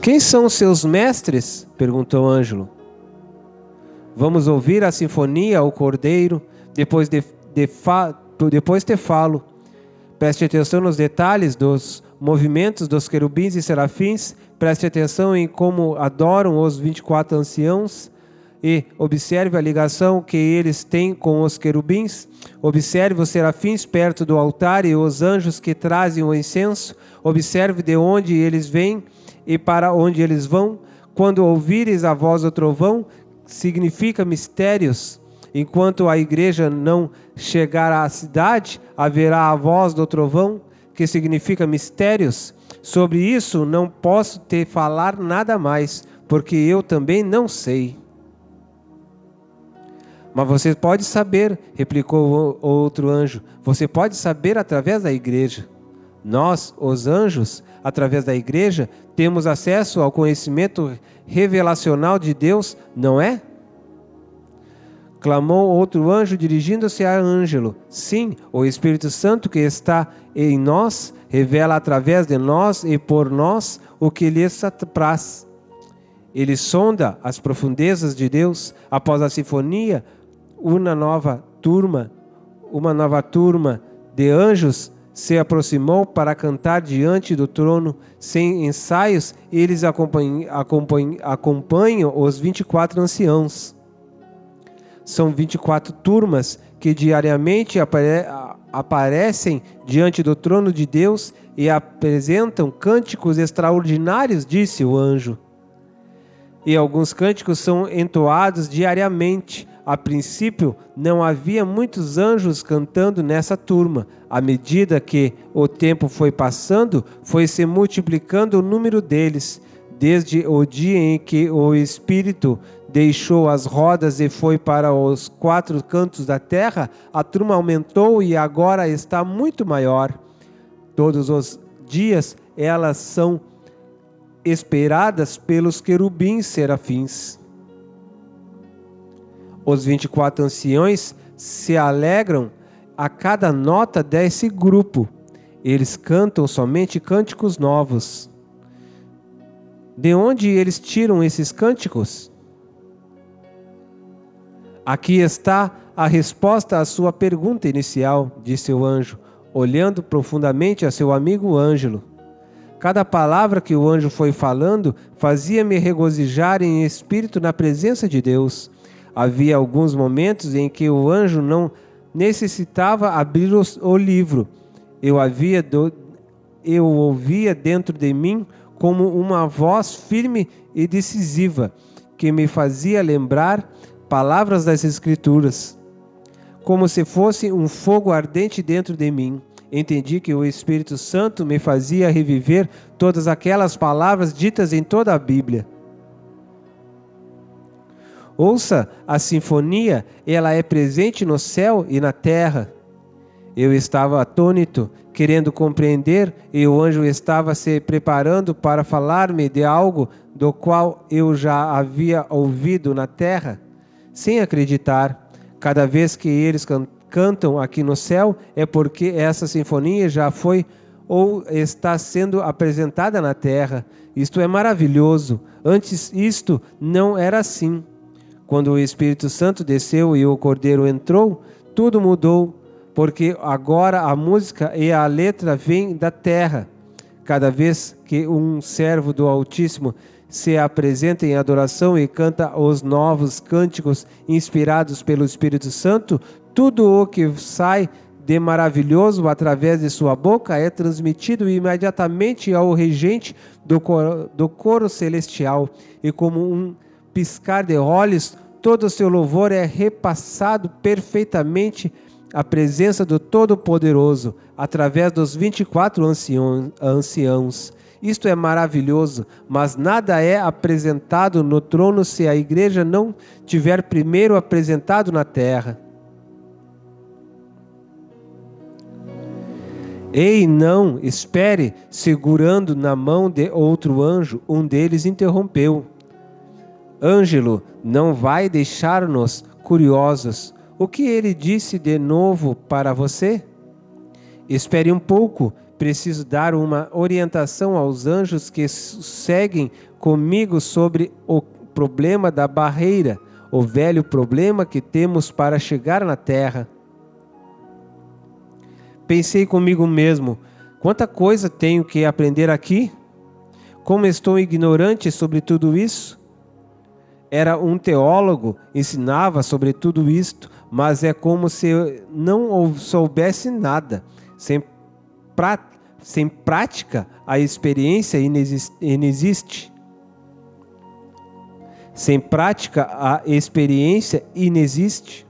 Quem são seus mestres? Perguntou Ângelo. Vamos ouvir a sinfonia ao cordeiro, depois te falo. Preste atenção nos detalhes dos movimentos dos querubins e serafins. Preste atenção em como adoram os 24 anciãos. e observe a ligação que eles têm com os querubins. Observe os serafins perto do altar e os anjos que trazem o incenso. Observe de onde eles vêm e para onde eles vão. Quando ouvires a voz do trovão, significa mistérios. Enquanto a igreja não chegar à cidade, haverá a voz do trovão, que significa mistérios. Sobre isso não posso te falar nada mais, porque eu também não sei. Mas você pode saber, replicou o outro anjo, você pode saber através da igreja. Nós, os anjos, através da igreja, temos acesso ao conhecimento revelacional de Deus, não é? Clamou outro anjo dirigindo-se a Ângelo. Sim, o Espírito Santo que está em nós revela através de nós e por nós o que lhe apraz. Ele sonda as profundezas de Deus. Após a sinfonia, uma nova turma de anjos se aproximou para cantar diante do trono. Sem ensaios, eles acompanham os 24 anciãos. São 24 turmas que diariamente aparecem diante do trono de Deus e apresentam cânticos extraordinários, disse o anjo. E alguns cânticos são entoados diariamente. A princípio, não havia muitos anjos cantando nessa turma. À medida que o tempo foi passando, foi se multiplicando o número deles. Desde o dia em que o Espírito deixou as rodas e foi para os 4 cantos da terra, a turma aumentou e agora está muito maior. Todos os dias elas são esperadas pelos querubins serafins. Os 24 anciões se alegram a cada nota desse grupo. Eles cantam somente cânticos novos. De onde eles tiram esses cânticos? Aqui está a resposta à sua pergunta inicial, disse o anjo, olhando profundamente a seu amigo Ângelo. Cada palavra que o anjo foi falando fazia-me regozijar em espírito na presença de Deus. Havia alguns momentos em que o anjo não necessitava abrir o livro. Eu ouvia dentro de mim como uma voz firme e decisiva, que me fazia lembrar palavras das Escrituras, como se fosse um fogo ardente dentro de mim. Entendi que o Espírito Santo me fazia reviver todas aquelas palavras ditas em toda a Bíblia. Ouça a sinfonia, ela é presente no céu e na terra. Eu estava atônito, querendo compreender, e o anjo estava se preparando para falar-me de algo do qual eu já havia ouvido na terra, sem acreditar. Cada vez que eles cantam aqui no céu, é porque essa sinfonia já foi ou está sendo apresentada na terra. Isto é maravilhoso. Antes isto não era assim. Quando o Espírito Santo desceu e o Cordeiro entrou, tudo mudou, porque agora a música e a letra vêm da terra. Cada vez que um servo do Altíssimo se apresenta em adoração e canta os novos cânticos inspirados pelo Espírito Santo, tudo o que sai de maravilhoso através de sua boca é transmitido imediatamente ao regente do coro celestial, e como um piscar de olhos, todo o seu louvor é repassado perfeitamente à presença do Todo-Poderoso, através dos 24 anciãos. Isto é maravilhoso, mas nada é apresentado no trono se a igreja não tiver primeiro apresentado na terra. Ei, não, espere, segurando na mão de outro anjo, um deles interrompeu. Ângelo, não vai deixar-nos curiosos. O que ele disse de novo para você? Espere um pouco, preciso dar uma orientação aos anjos que seguem comigo sobre o problema da barreira, o velho problema que temos para chegar na terra. Pensei comigo mesmo, quanta coisa tenho que aprender aqui? Como estou ignorante sobre tudo isso? era um teólogo, ensinava sobre tudo isto, mas é como se não soubesse nada. Sem prática, a experiência inexiste. Sem prática, a experiência inexiste.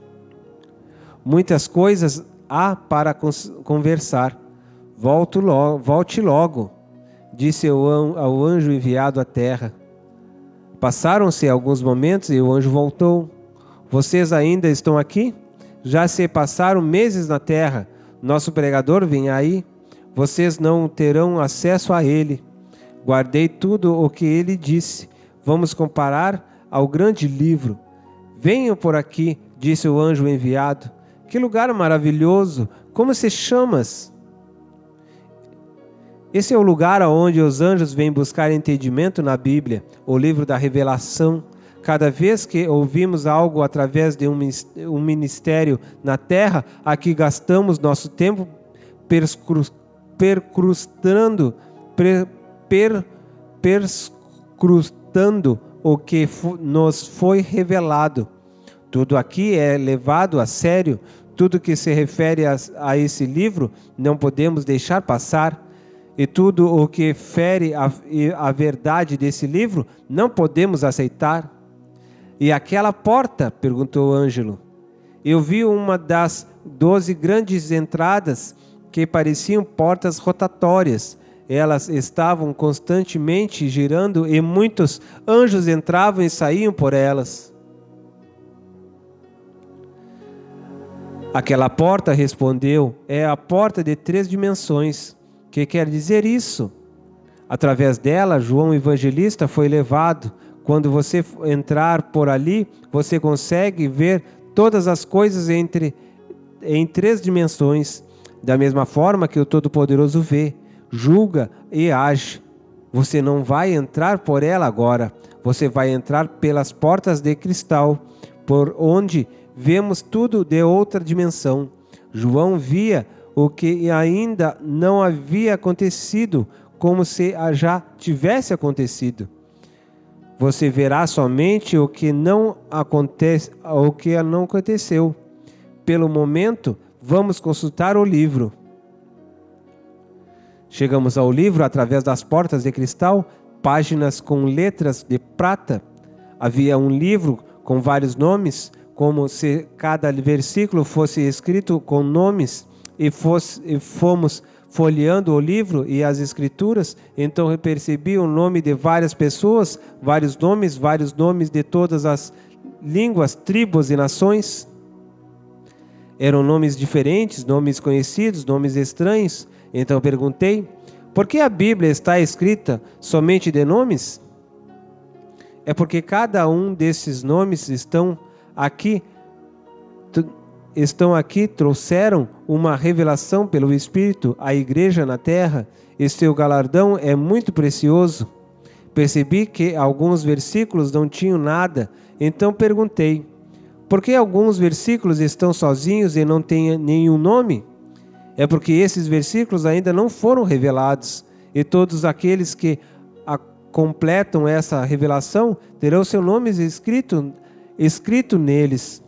Muitas coisas há para conversar. Volte logo, disse ao anjo enviado à terra. Passaram-se alguns momentos e o anjo voltou. Vocês ainda estão aqui? Já se passaram meses na terra. Nosso pregador vem aí. Vocês não terão acesso a ele. Guardei tudo o que ele disse. Vamos comparar ao grande livro. Venham por aqui, disse o anjo enviado. Que lugar maravilhoso! Como se chamas? Esse é o lugar onde os anjos vêm buscar entendimento na Bíblia, o livro da Revelação. Cada vez que ouvimos algo através de um ministério na terra, aqui gastamos nosso tempo perscrutando o que nos foi revelado. Tudo aqui é levado a sério. Tudo que se refere a esse livro não podemos deixar passar. E tudo o que fere a verdade desse livro não podemos aceitar. E aquela porta? Perguntou Ângelo. Eu vi uma das 12 grandes entradas que pareciam portas rotatórias. Elas estavam constantemente girando e muitos anjos entravam e saíam por elas. Aquela porta, respondeu, é a porta de 3 dimensões. Que quer dizer isso? Através dela, João Evangelista foi levado. Quando você entrar por ali, você consegue ver todas as coisas em 3 dimensões, da mesma forma que o Todo-Poderoso vê, julga e age. Você não vai entrar por ela agora, você vai entrar pelas portas de cristal, por onde vemos tudo de outra dimensão. João via o que ainda não havia acontecido, como se já tivesse acontecido. Você verá somente o que não aconteceu. Pelo momento, vamos consultar o livro. Chegamos ao livro através das portas de cristal, páginas com letras de prata. Havia um livro com vários nomes, como se cada versículo fosse escrito com nomes, e fomos folheando o livro e as escrituras, então eu percebi o nome de várias pessoas, vários nomes de todas as línguas, tribos e nações. Eram nomes diferentes, nomes conhecidos, nomes estranhos. Então eu perguntei, por que a Bíblia está escrita somente de nomes? É porque cada um desses nomes estão aqui, trouxeram uma revelação pelo Espírito à igreja na terra, e seu galardão é muito precioso. Percebi que alguns versículos não tinham nada, então perguntei, por que alguns versículos estão sozinhos e não têm nenhum nome? É porque esses versículos ainda não foram revelados, e todos aqueles que completam essa revelação terão seu nome escrito neles,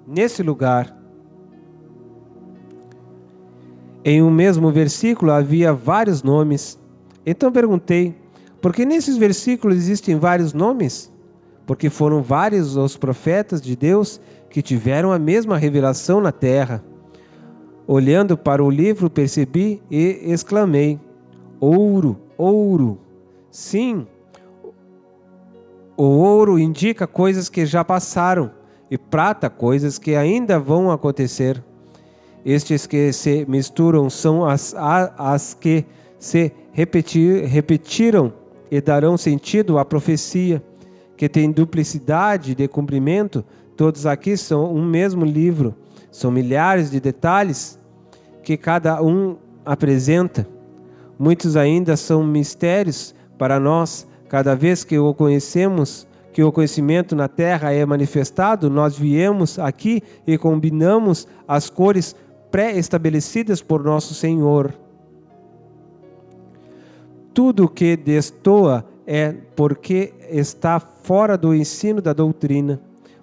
nesse lugar. Em um mesmo versículo havia vários nomes. Então perguntei, por que nesses versículos existem vários nomes? Porque foram vários os profetas de Deus que tiveram a mesma revelação na terra. Olhando para o livro, percebi e exclamei, ouro, ouro. Sim, o ouro indica coisas que já passaram, e prata coisas que ainda vão acontecer. Estes que se misturam são as que se repetiram e darão sentido à profecia, que tem duplicidade de cumprimento. Todos aqui são um mesmo livro. São milhares de detalhes que cada um apresenta. Muitos ainda são mistérios para nós. Cada vez que o conhecemos, que o conhecimento na terra é manifestado, nós viemos aqui e combinamos as cores pré-estabelecidas por nosso Senhor. Tudo que destoa é porque está fora do ensino da doutrina.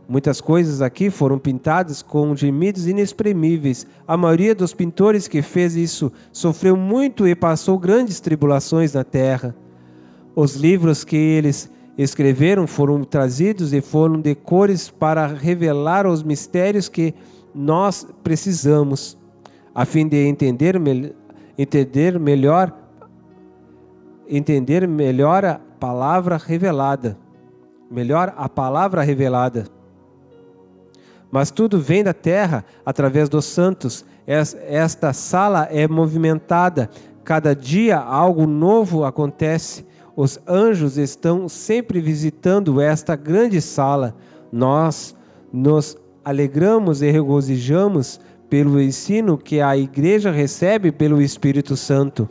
Muitas coisas aqui foram pintadas com gemidos inexprimíveis. A maioria dos pintores que fez isso sofreu muito e passou grandes tribulações na terra. Os livros que eles escreveram foram trazidos e foram de cores para revelar os mistérios que nós precisamos, a fim de entender melhor a palavra revelada. Mas tudo vem da terra através dos santos. Esta sala é movimentada. Cada dia algo novo acontece. Os anjos estão sempre visitando esta grande sala. Nós nos alegramos e regozijamos pelo ensino que a igreja recebe pelo Espírito Santo.